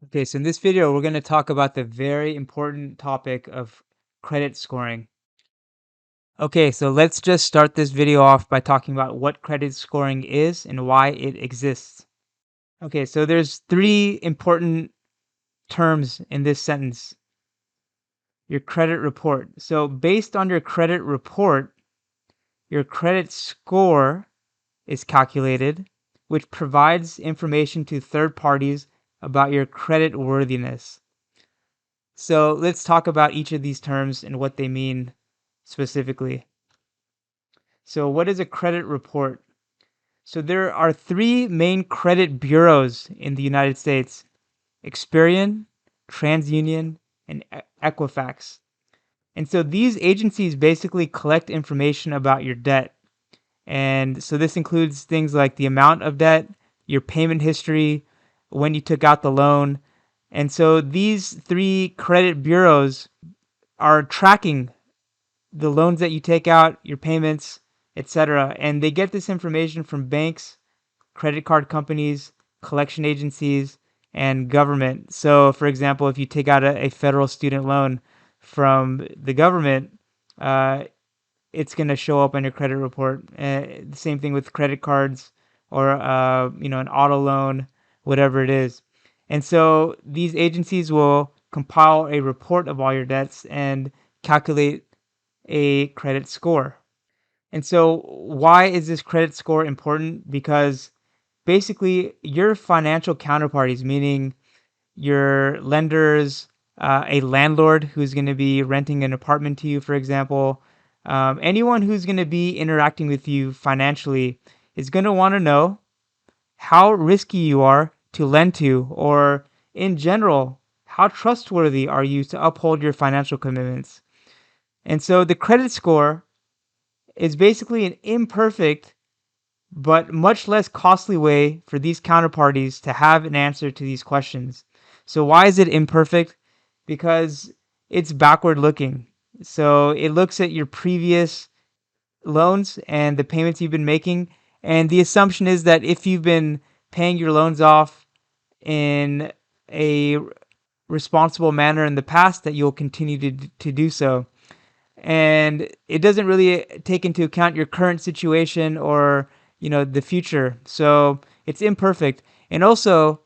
Okay, so in this video, we're going to talk about the very important topic of credit scoring. Okay, so let's just start this video off by talking about what credit scoring is and why it exists. Okay, so there's three important terms in this sentence. Your credit report. So based on your credit report, your credit score is calculated, which provides information to third parties about your credit worthiness. So let's talk about each of these terms and what they mean specifically. So what is a credit report? So there are three main credit bureaus in the United States: Experian, TransUnion, and Equifax. And so these agencies basically collect information about your debt. And so this includes things like the amount of debt, your payment history, when you took out the loan. And so these three credit bureaus are tracking the loans that you take out, your payments, etc. And they get this information from banks, credit card companies, collection agencies, and government. So, for example, if you take out a federal student loan from the government, uh, it's going to show up on your credit report. The same thing with credit cards or an auto loan, whatever it is. And so these agencies will compile a report of all your debts and calculate a credit score. And so, why is this credit score important? Because basically, your financial counterparties, meaning your lenders, a landlord who's going to be renting an apartment to you, for example, anyone who's going to be interacting with you financially is going to want to know how risky you are to lend to, or in general, how trustworthy are you to uphold your financial commitments. And so, the credit score is basically an imperfect but much less costly way for these counterparties to have an answer to these questions. So why is it imperfect? Because it's backward looking. So it looks at your previous loans and the payments you've been making, and the assumption is that if you've been paying your loans off in a responsible manner in the past, that you'll continue to do so. And it doesn't really take into account your current situation or the future. So it's imperfect. And also,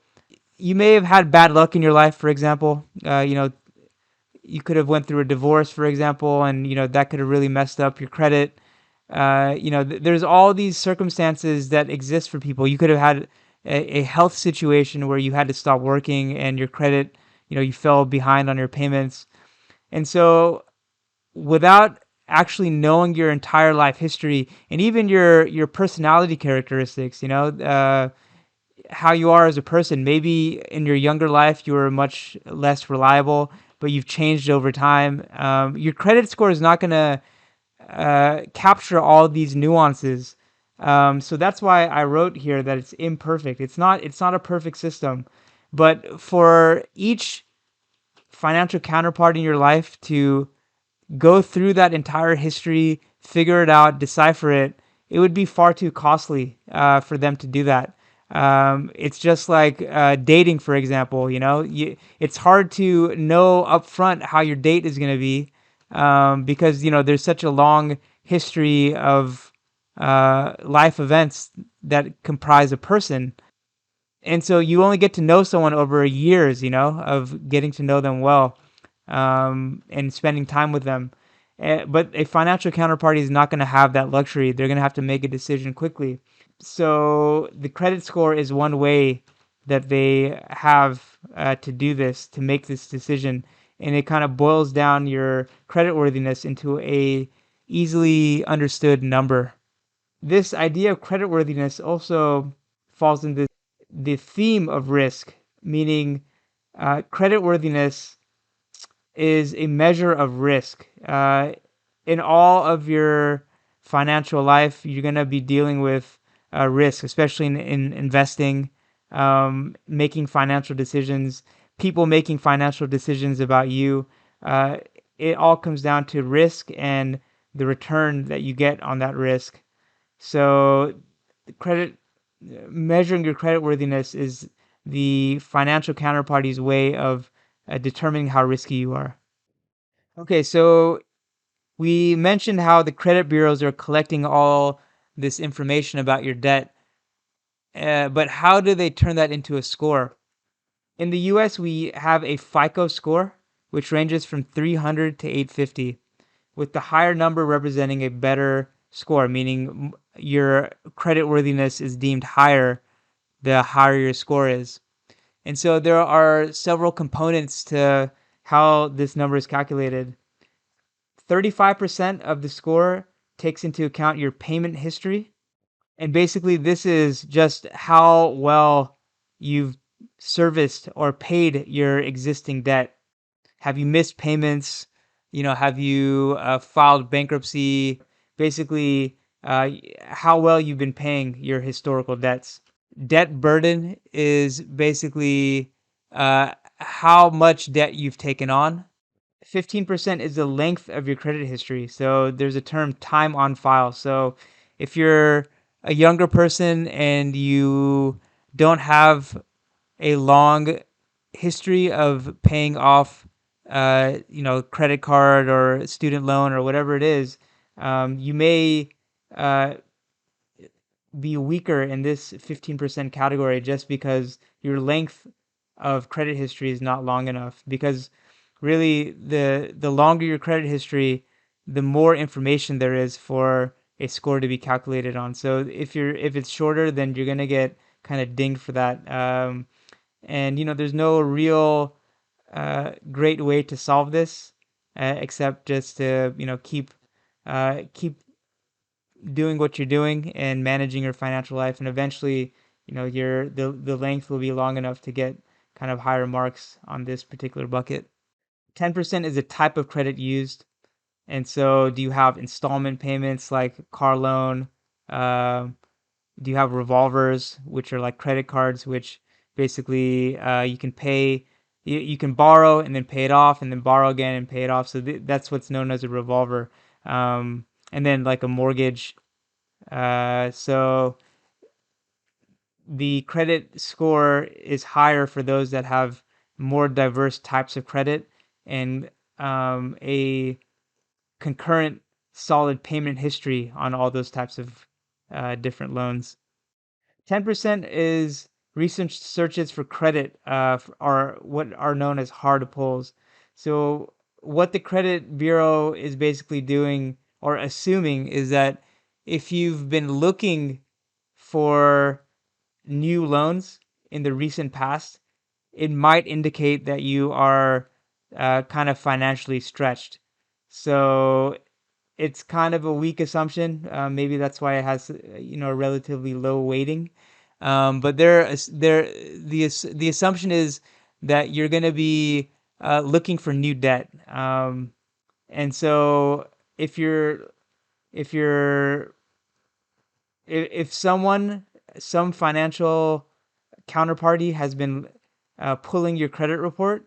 you may have had bad luck in your life. For example, you could have went through a divorce, for example, and that could have really messed up your credit. There's all these circumstances that exist for people. You could have had a health situation where you had to stop working and your credit, you fell behind on your payments. And so without actually knowing your entire life history and even your personality characteristics, how you are as a person. Maybe in your younger life you were much less reliable, but you've changed over time. Your credit score is not going to capture all these nuances. So that's why I wrote here that it's imperfect. It's not. It's not a perfect system, but for each financial counterpart in your life to go through that entire history, figure it out, decipher it, it would be far too costly for them to do that. It's just like dating, for example. It's hard to know upfront how your date is going to be because there's such a long history of life events that comprise a person, and so you only get to know someone over years, of getting to know them well, and spending time with them. But a financial counterparty is not going to have that luxury. They're going to have to make a decision quickly. So the credit score is one way that they have to do this, to make this decision, and it kind of boils down your credit worthiness into a easily understood number. This idea of credit worthiness also falls into the theme of risk, meaning credit worthiness is a measure of risk. In all of your financial life, you're going to be dealing with risk, especially in investing, making financial decisions, people making financial decisions about you. Uh, it all comes down to risk and the return that you get on that risk. So, credit measuring your credit worthiness is the financial counterparty's way of determining how risky you are. Okay, so we mentioned how the credit bureaus are collecting all this information about your debt, but how do they turn that into a score? In the US, we have a FICO score, which ranges from 300 to 850, with the higher number representing a better score, meaning your credit worthiness is deemed higher the higher your score is. And so there are several components to how this number is calculated. 35% of the score takes into account your payment history. And basically, this is just how well you've serviced or paid your existing debt. Have you missed payments? Have you filed bankruptcy? Basically, how well you've been paying your historical debts. Debt burden is basically how much debt you've taken on. 15% is the length of your credit history. So there's a term time on file. So if you're a younger person and you don't have a long history of paying off, credit card or student loan or whatever it is, you may uh, be weaker in this 15% category just because your length of credit history is not long enough. Because really, the longer your credit history, the more information there is for a score to be calculated on. So if it's shorter, then you're gonna get kind of dinged for that. And there's no real great way to solve this except just to keep doing what you're doing and managing your financial life, and eventually, the length will be long enough to get kind of higher marks on this particular bucket. 10% is a type of credit used, and so do you have installment payments like car loan? Uh, do you have revolvers, which are like credit cards, which basically you can pay, you can borrow and then pay it off, and then borrow again and pay it off. So that's what's known as a revolver. And then like a mortgage. So the credit score is higher for those that have more diverse types of credit and a concurrent solid payment history on all those types of different loans. 10% is recent searches for credit are what are known as hard pulls. So what the credit bureau is basically doing or assuming is that if you've been looking for new loans in the recent past, it might indicate that you are kind of financially stretched. So it's kind of a weak assumption. Maybe that's why it has a relatively low weighting. But the assumption is that you're going to be looking for new debt. And so if you're if you're if some financial counterparty has been pulling your credit report,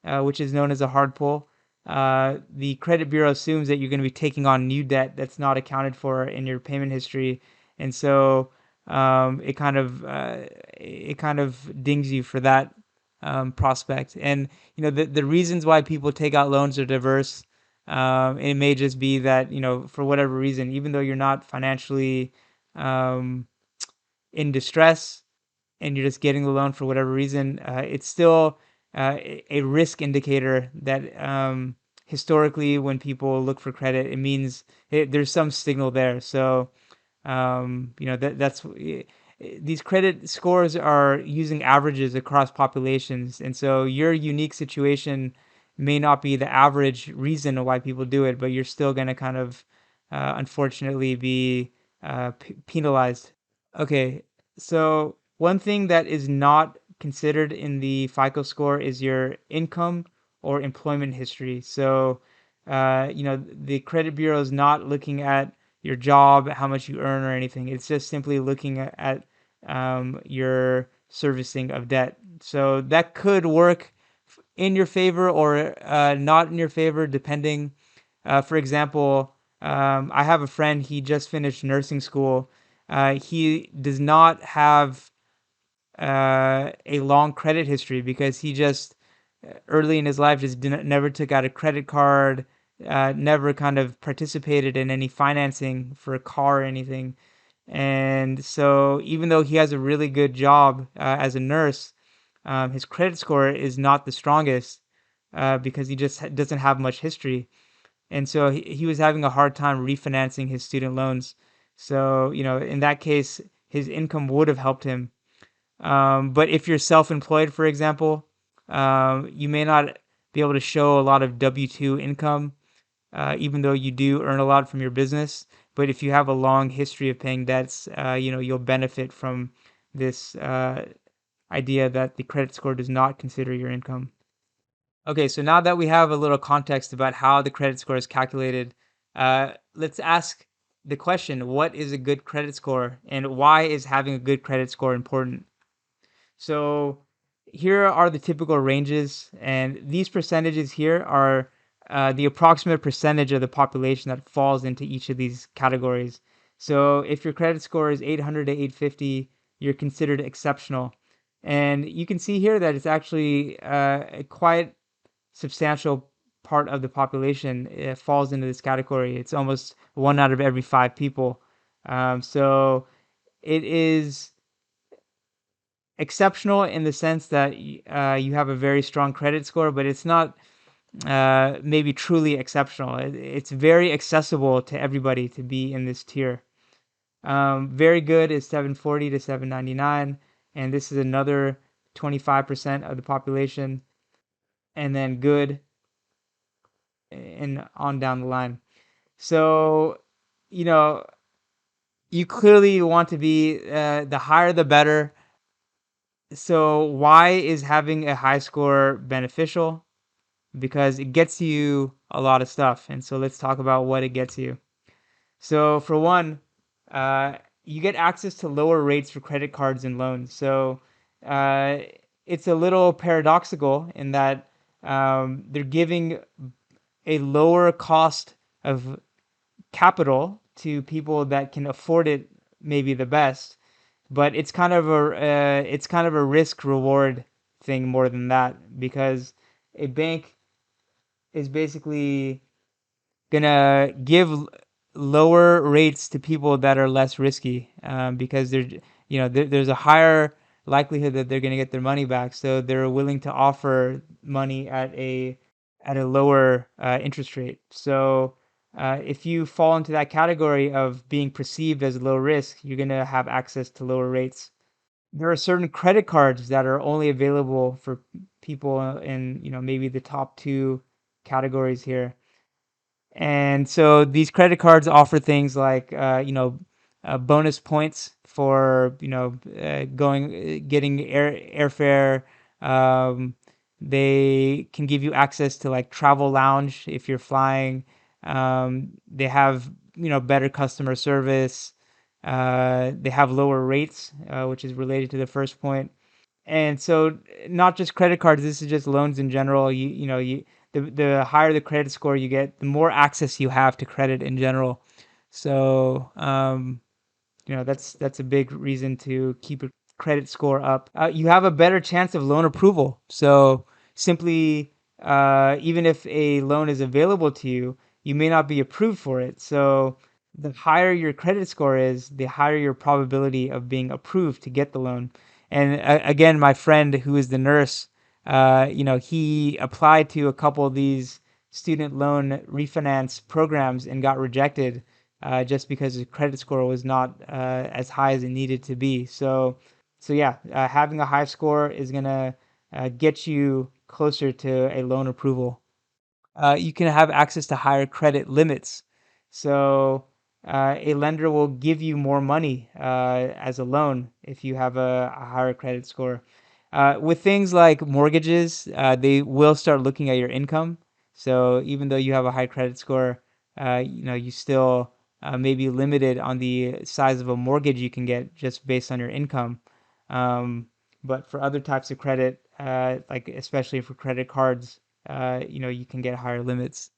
which is known as a hard pull, the credit bureau assumes that you're going to be taking on new debt that's not accounted for in your payment history, and so it kind of dings you for that prospect. And the reasons why people take out loans are diverse. It may just be that for whatever reason, even though you're not financially um, in distress and you're just getting the loan for whatever reason, it's still a risk indicator that historically, when people look for credit, it means there's some signal there. So, that's these credit scores are using averages across populations. And so your unique situation may not be the average reason why people do it, but you're still going to kind of, unfortunately, be penalized. Okay, so one thing that is not considered in the FICO score is your income or employment history. So, the credit bureau is not looking at your job, how much you earn, or anything. It's just simply looking at your servicing of debt. So that could work in your favor or not in your favor, depending. For example, I have a friend, he just finished nursing school. He does not have a long credit history because he just early in his life just didn't never took out a credit card, never kind of participated in any financing for a car or anything. And so even though he has a really good job as a nurse, his credit score is not the strongest because he just doesn't have much history. And so he was having a hard time refinancing his student loans. So, in that case, his income would have helped him. But if you're self-employed, for example, you may not be able to show a lot of W-2 income, even though you do earn a lot from your business. But if you have a long history of paying debts, you'll benefit from this idea that the credit score does not consider your income. Okay, so now that we have a little context about how the credit score is calculated, let's ask the question, what is a good credit score and why is having a good credit score important? So here are the typical ranges, and these percentages here are the approximate percentage of the population that falls into each of these categories. So if your credit score is 800 to 850, you're considered exceptional. And you can see here that it's actually a quite substantial part of the population falls into this category. It's almost 1 out of every 5 people. So it is exceptional in the sense that you have a very strong credit score, but it's not maybe truly exceptional. It's very accessible to everybody to be in this tier. Very good is 740 to 799, and this is another 25% of the population. And then good and on down the line. So, you know, you clearly want to be the higher the better. So, why is having a high score beneficial? Because it gets you a lot of stuff. And so, let's talk about what it gets you. So, for one, you get access to lower rates for credit cards and loans. So, uh, it's a little paradoxical in that they're giving a lower cost of capital to people that can afford it maybe the best, but it's kind of a risk reward thing more than that because a bank is basically gonna give lower rates to people that are less risky because there's a higher likelihood that they're gonna get their money back, so they're willing to offer money at a lower interest rate. So if you fall into that category of being perceived as low risk, you're gonna have access to lower rates. There are certain credit cards that are only available for people in maybe the top two categories here. And so these credit cards offer things like, bonus points for, getting airfare. Um, they can give you access to like travel lounge if you're flying. They have, better customer service. They have lower rates, which is related to the first point. And so not just credit cards, this is just loans in general. The higher the credit score you get, the more access you have to credit in general. So that's a big reason to keep a credit score up. You have a better chance of loan approval. So simply, even if a loan is available to you, you may not be approved for it. So the higher your credit score is, the higher your probability of being approved to get the loan. And again, my friend who is the nurse, he applied to a couple of these student loan refinance programs and got rejected just because his credit score was not as high as it needed to be. So yeah, having a high score is gonna get you closer to a loan approval. You can have access to higher credit limits. So a lender will give you more money as a loan if you have a higher credit score. With things like mortgages, they will start looking at your income. So even though you have a high credit score, you still may be limited on the size of a mortgage you can get just based on your income. Um, but for other types of credit, like especially for credit cards, you can get higher limits.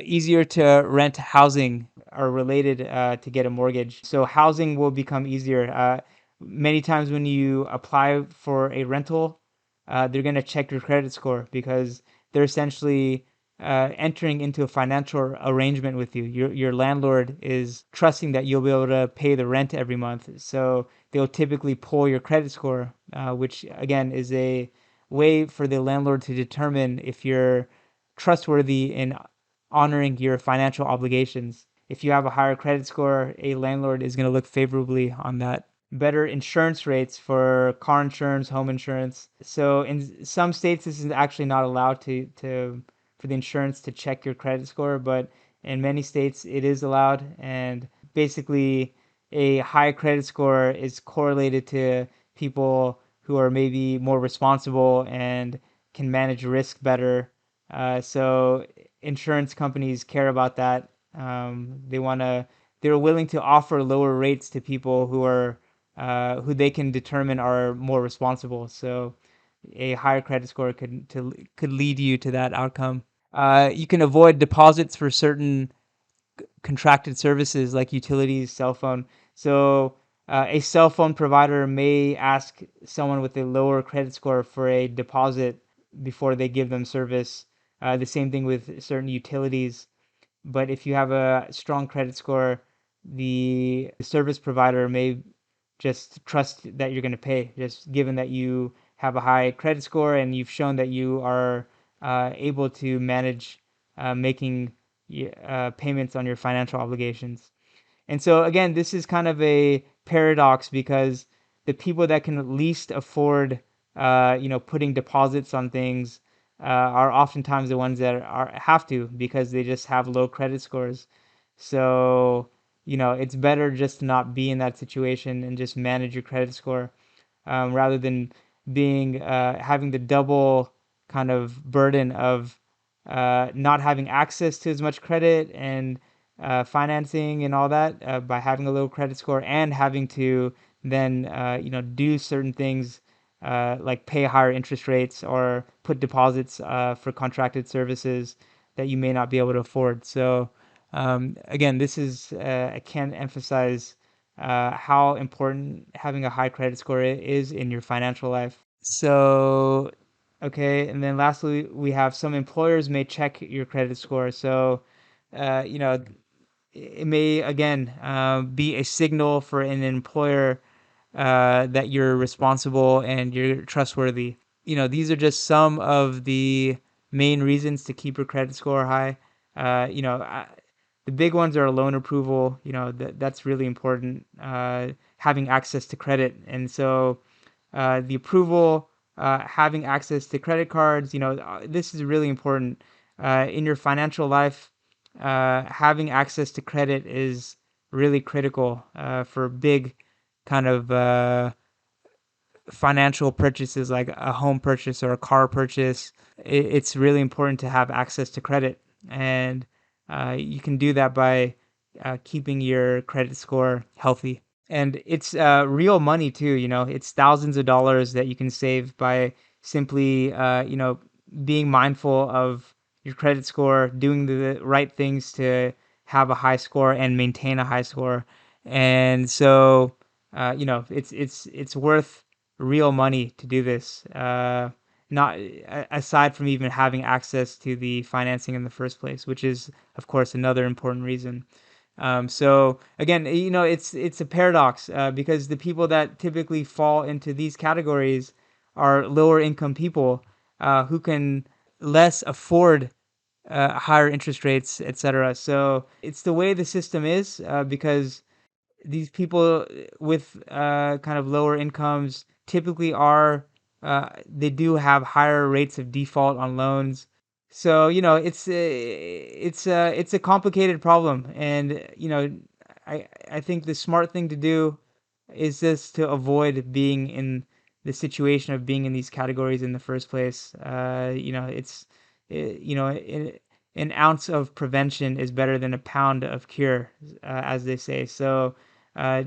Easier to rent housing are related to get a mortgage. So housing will become easier. Many times when you apply for a rental, they're going to check your credit score because they're essentially entering into a financial arrangement with you. Your landlord is trusting that you'll be able to pay the rent every month. So they'll typically pull your credit score, which again is a way for the landlord to determine if you're trustworthy in honoring your financial obligations. If you have a higher credit score, a landlord is going to look favorably on that. Better insurance rates for car insurance, home insurance. So in some states, this is actually not allowed to for the insurance to check your credit score, but in many states it is allowed. And basically, a high credit score is correlated to people who are maybe more responsible and can manage risk better. So insurance companies care about that. They're willing to offer lower rates to people who they can determine are more responsible. So a higher credit score could lead you to that outcome. You can avoid deposits for certain contracted services like utilities, cell phone. So a cell phone provider may ask someone with a lower credit score for a deposit before they give them service. The same thing with certain utilities. But if you have a strong credit score, the service provider may just trust that you're going to pay, just given that you have a high credit score and you've shown that you are able to manage making payments on your financial obligations. And so again, this is kind of a paradox because the people that can least afford, putting deposits on things, are oftentimes the ones that have to because they just have low credit scores. So, it's better just to not be in that situation and just manage your credit score, rather than being having the double kind of burden of not having access to as much credit and financing and all that by having a low credit score and having to then do certain things like pay higher interest rates or put deposits for contracted services that you may not be able to afford. So again, this is I can't emphasize how important having a high credit score is in your financial life. So, okay, and then lastly, we have some employers may check your credit score. So, uh, you know, it may again be a signal for an employer that you're responsible and you're trustworthy. These are just some of the main reasons to keep your credit score high. Uh, you know, I, the big ones are loan approval. That's really important. Having access to credit, and so the approval, having access to credit cards. This is really important in your financial life. Having access to credit is really critical for big kind of financial purchases like a home purchase or a car purchase. It's really important to have access to credit, and you can do that by keeping your credit score healthy. And it's real money too. It's thousands of dollars that you can save by simply being mindful of your credit score, doing the right things to have a high score and maintain a high score. And so it's worth real money to do this. Not aside from even having access to the financing in the first place, which is of course another important reason. So again, it's a paradox because the people that typically fall into these categories are lower income people who can less afford higher interest rates, etc. So it's the way the system is because these people with kind of lower incomes typically they do have higher rates of default on loans. So it's a complicated problem, and I think the smart thing to do is just to avoid being in the situation of being in these categories in the first place. It's an ounce of prevention is better than a pound of cure, as they say. So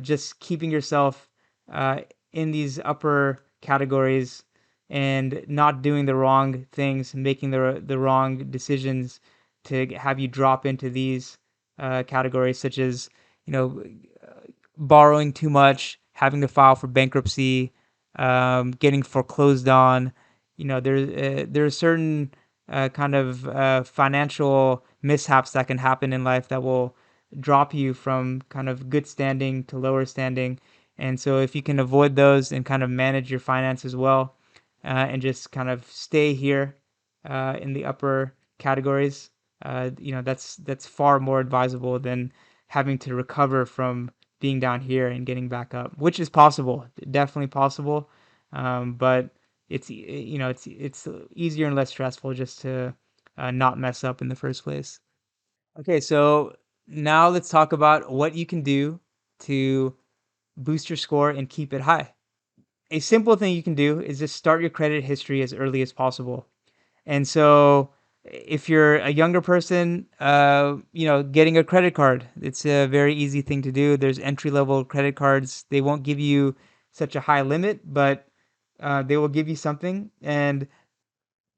just keeping yourself uh, in these upper categories and not doing the wrong things, making the wrong decisions to have you drop into these categories, such as you know borrowing too much, having to file for bankruptcy, getting foreclosed on. There are certain kind of financial mishaps that can happen in life that will drop you from kind of good standing to lower standing. And so if you can avoid those and kind of manage your finances well, and just kind of stay here in the upper categories, that's far more advisable than having to recover from being down here and getting back up, which is possible, definitely possible. But it's easier and less stressful just to not mess up in the first place. Okay, so now let's talk about what you can do to boost your score and keep it high. A simple thing you can do is just start your credit history as early as possible. And so if you're a younger person, getting a credit card, it's a very easy thing to do. There's entry level credit cards. They won't give you such a high limit, but they will give you something. And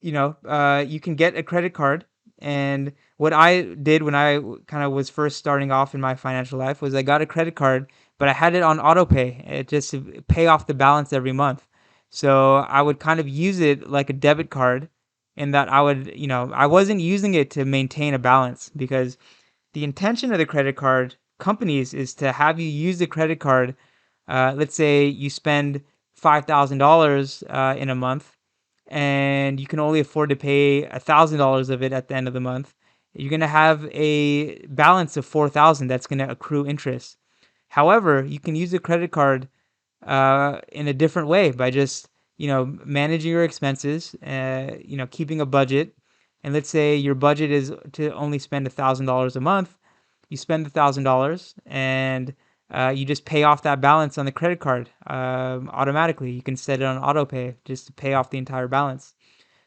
you can get a credit card. And what I did when I kind of was first starting off in my financial life was I got a credit card, but I had it on auto pay, just to pay off the balance every month. So I would kind of use it like a debit card, in that I wasn't using it to maintain a balance, because the intention of the credit card companies is to have you use the credit card. Let's say you spend $5,000 in a month, and you can only afford to pay $1,000 of it at the end of the month. You're gonna have a balance of 4,000 that's gonna accrue interest. However, you can use a credit card in a different way by just managing your expenses, keeping a budget. And let's say your budget is to only spend $1,000 a month. You spend $1,000, and you just pay off that balance on the credit card automatically. You can set it on auto pay just to pay off the entire balance.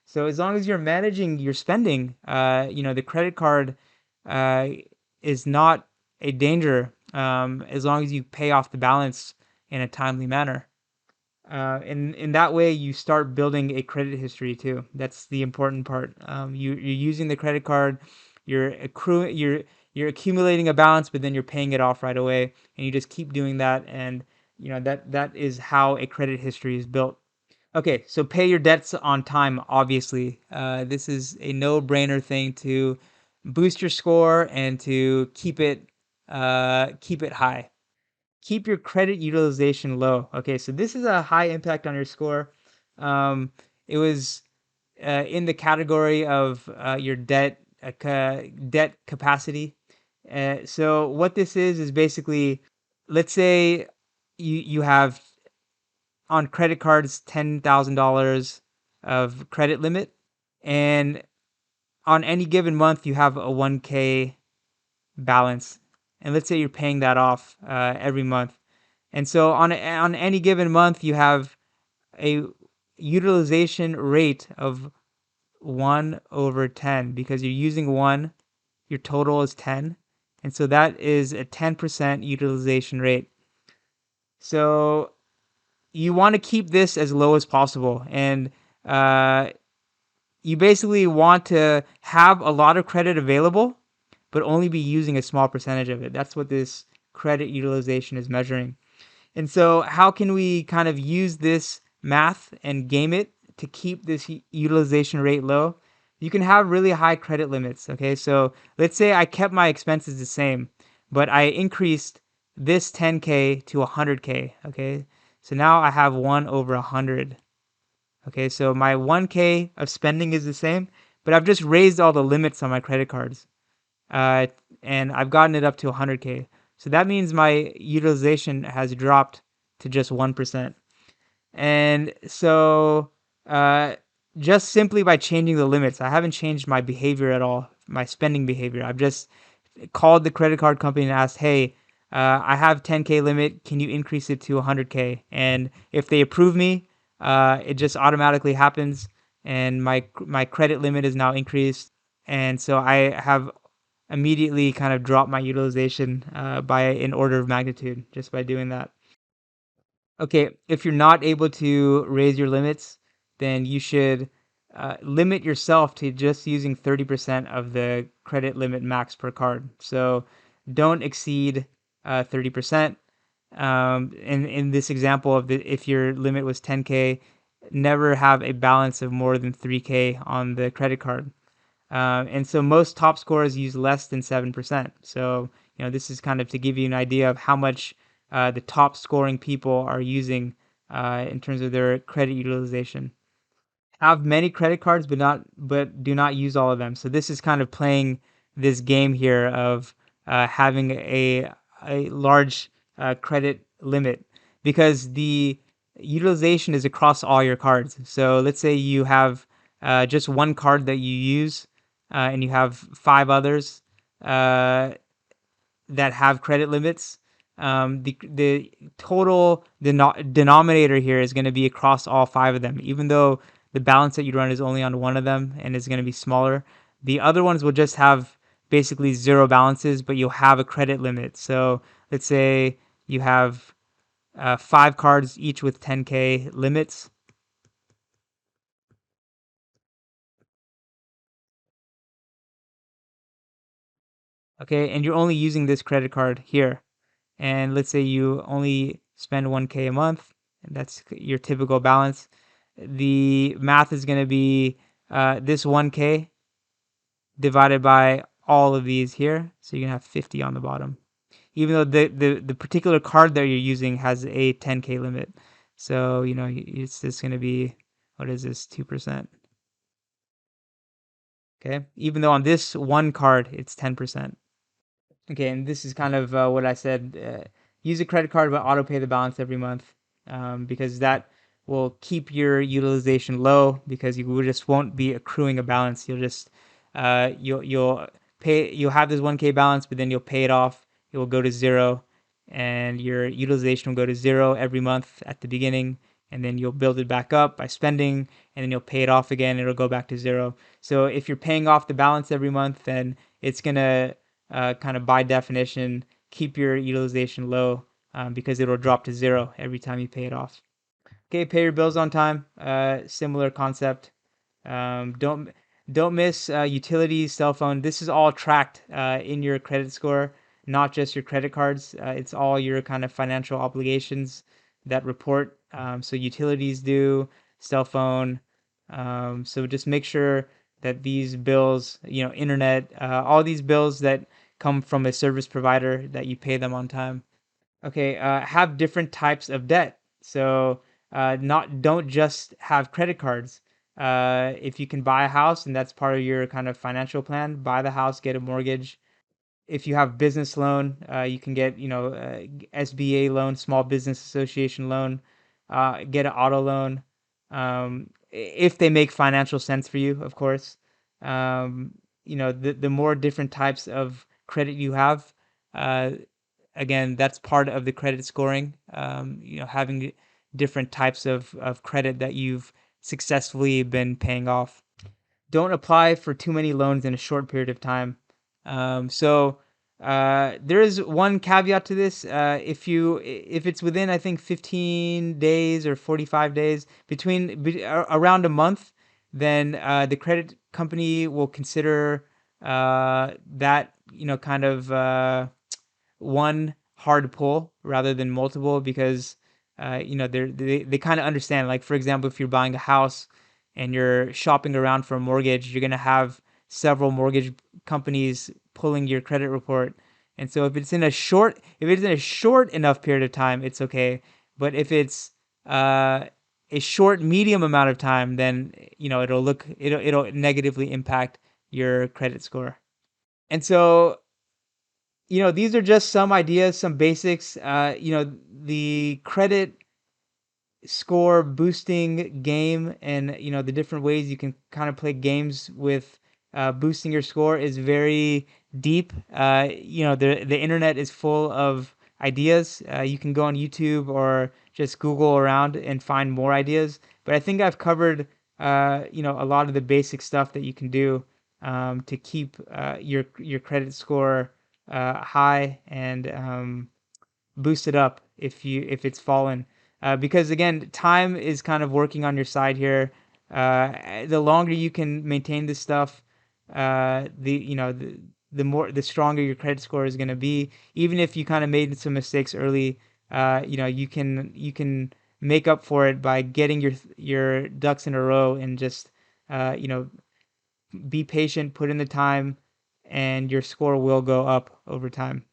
So as long as you're managing your spending, the credit card uh, is not a danger, as long as you pay off the balance in a timely manner. And in that way, you start building a credit history too. That's the important part. You're using the credit card, you're accumulating a balance, but then you're paying it off right away, and you just keep doing that. And that is how a credit history is built. Okay, so pay your debts on time. Obviously, this is a no-brainer thing to boost your score and to keep it high. Keep your credit utilization low. Okay, so this is a high impact on your score. It was in the category of your debt capacity. So what this is basically, let's say you have on credit cards $10,000 of credit limit, and on any given month you have a 1K balance, and let's say you're paying that off every month. And so on any given month, you have a utilization rate of 1/10, because you're using one, your total is 10. And so that is a 10% utilization rate. So you want to keep this as low as possible. And uh, you basically want to have a lot of credit available, but only be using a small percentage of it. That's what this credit utilization is measuring. And so, how can we kind of use this math and game it to keep this utilization rate low? You can have really high credit limits. Okay, so let's say I kept my expenses the same, but I increased this 10K to 100K. Okay, so now I have 1/100. Okay, so my 1K of spending is the same, but I've just raised all the limits on my credit cards, uh, and I've gotten it up to 100K. So that means my utilization has dropped to just 1%. And so, just simply by changing the limits, I haven't changed my behavior at all, my spending behavior. I've just called the credit card company and asked, hey, I have 10K limit. Can you increase it to 100K? And if they approve me, it just automatically happens, and my credit limit is now increased. And so I have immediately kind of dropped my utilization by an order of magnitude just by doing that. Okay, if you're not able to raise your limits, then you should limit yourself to just using 30% of the credit limit max per card. So don't exceed 30%. In this example of if your limit was 10K, never have a balance of more than 3K on the credit card. And so most top scorers use less than 7%. So, this is kind of to give you an idea of how much the top scoring people are using in terms of their credit utilization. Have many credit cards, but do not use all of them. So this is kind of playing this game here of having a large credit limit, because the utilization is across all your cards. So let's say you have just one card that you use, and you have five others uh, that have credit limits. The total denominator here is going to be across all five of them, even though the balance that you run is only on one of them and is going to be smaller. The other ones will just have basically zero balances, but you'll have a credit limit. So let's say you have five cards each with 10K limits. Okay, and you're only using this credit card here. And let's say you only spend 1K a month, and that's your typical balance. The math is going to be this 1K divided by all of these here. So you're going to have 50 on the bottom, even though the particular card that you're using has a 10K limit. So, it's just going to be, what is this, 2%? Okay. Even though on this one card, it's 10%. Okay, and this is kind of what I said. Use a credit card, but auto pay the balance every month, because that will keep your utilization low, because you just won't be accruing a balance. You'll just you'll have this 1K balance, but then you'll pay it off. It will go to zero, and your utilization will go to zero every month at the beginning, and then you'll build it back up by spending, and then you'll pay it off again. It'll go back to zero. So if you're paying off the balance every month, then it's gonna kind of by definition keep your utilization low, because it'll drop to zero every time you pay it off. Okay, pay your bills on time. Similar concept. Don't miss utilities, cell phone. This is all tracked in your credit score, not just your credit cards. It's all your kind of financial obligations that report. So utilities do, cell phone. So just make sure that these bills, internet, all these bills that come from a service provider, that you pay them on time. Okay, have different types of debt. So not don't just have credit cards. If you can buy a house and that's part of your kind of financial plan, buy the house, get a mortgage. If you have business loan, you can get SBA loan, Small Business Association loan, get an auto loan, if they make financial sense for you, of course. The more different types of credit you have, uh, again, that's part of the credit scoring. Having different types of credit that you've successfully been paying off. Don't apply for too many loans in a short period of time. There is one caveat to this. If it's within, I think, 15 days or 45 days, around a month, then the credit company will consider that kind of one hard pull rather than multiple, because they kind of understand. Like, for example, if you're buying a house and you're shopping around for a mortgage, you're going to have several mortgage companies pulling your credit report. And so if it's in a short enough period of time, it's okay. But if it's a short medium amount of time, then it'll negatively impact your credit score. And so, these are just some ideas, some basics. The credit score boosting game, and the different ways you can kind of play games with boosting your score is very deep. The internet is full of ideas. You can go on YouTube or just Google around and find more ideas. But I think I've covered a lot of the basic stuff that you can do to keep your credit score high, and boost it up if it's fallen. Because again, time is kind of working on your side here. The longer you can maintain this stuff, the stronger your credit score is going to be. Even if you kind of made some mistakes early, you can make up for it by getting your ducks in a row and just uh, you know be patient, put in the time, and your score will go up over time.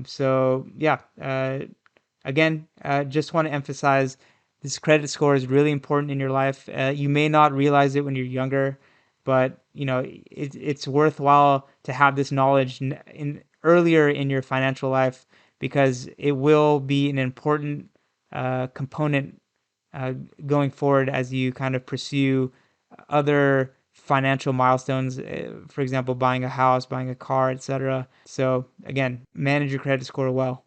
So yeah, again, just want to emphasize this credit score is really important in your life. You may not realize it when you're younger, but it's worthwhile to have this knowledge in earlier in your financial life because it will be an important component uh, going forward as you kind of pursue other financial milestones, for example, buying a house, buying a car, etc. So again, manage your credit score well.